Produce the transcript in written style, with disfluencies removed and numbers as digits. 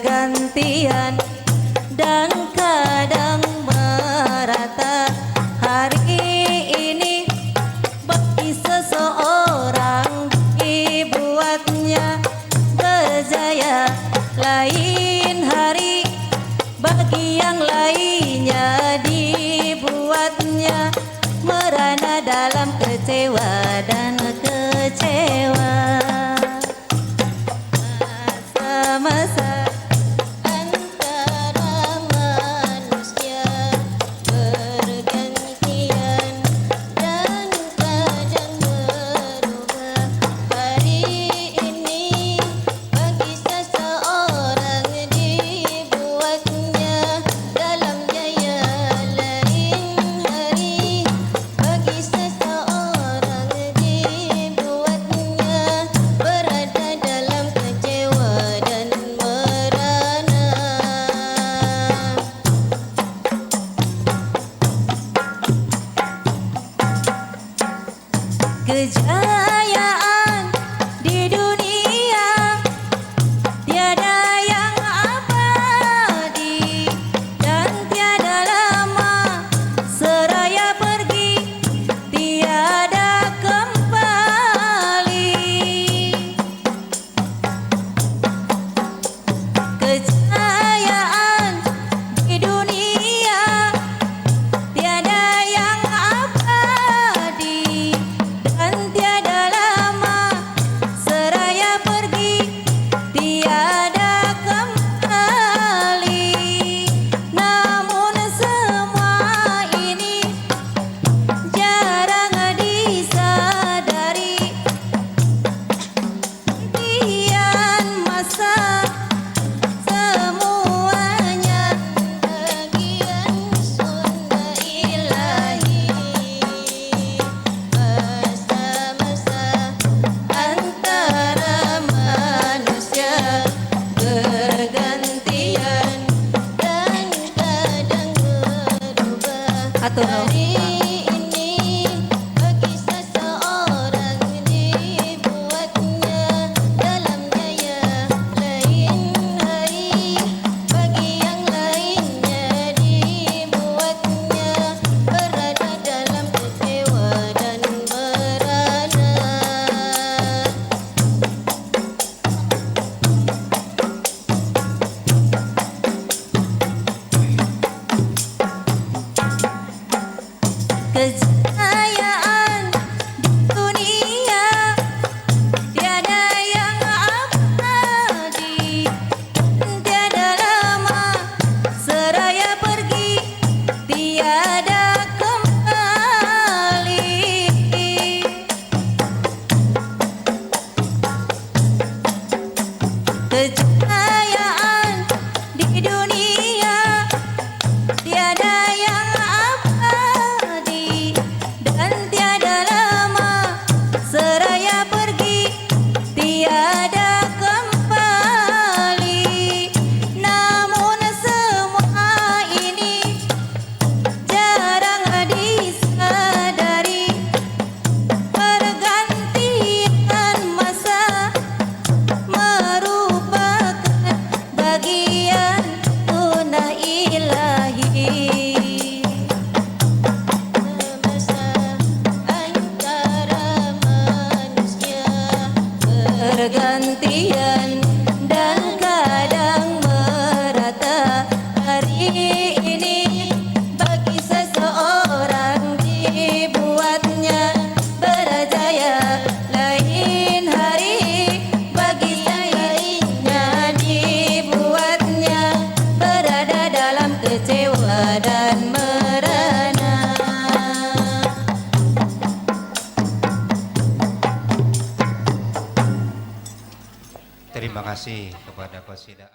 bergantian dan kadang merata. Hari ini bagi seseorang dibuatnya berjaya, lain hari bagi yang lainnya dibuatnya merana dalam kecewa dan kecewa. Masa-masa antara manusia bergantian dan kadang berubah. Hari ini bagi seseorang dibuatnya dalam jaya, lain hari bagi seseorang dibuatnya berada dalam kecewa dan merana. Kejayaan di dunia tiada yang abadi dan tiada lama, seraya pergi tiada kembali. Kejayaan di dunia tiada yang abadi dan tiada lama, seraya pergi tiada kembali. Namun semua ini jarang disadari. Kian masa semuanya bagian sunnah ilahi. Masa-masa antara manusia bergantian dan kadang berubah. Hari ini bagi seseorang dibuatnya dalam jaya, lain hari bagi yang lainnya dibuatnya berada dalam kecewa dan merana. Kejayaan di dunia tiada yang abadi dan tiada lama, seraya pergi tiada kembali. Kejayaan di dunia tiada yang abadi dan tiada lama, seraya pergi tiada kembali. Namun semua ini jarang disadari. Pergantian masa merupakan bagian sunnah ilahi. Masa antara manusia bergantian dan kadang merata. Hari ini bagi seseorang dibuatnya berjaya, lain hari bagi yang lainnya dibuatnya berada dalam kecewa dan merana. Terima kasih kepada Qasidah.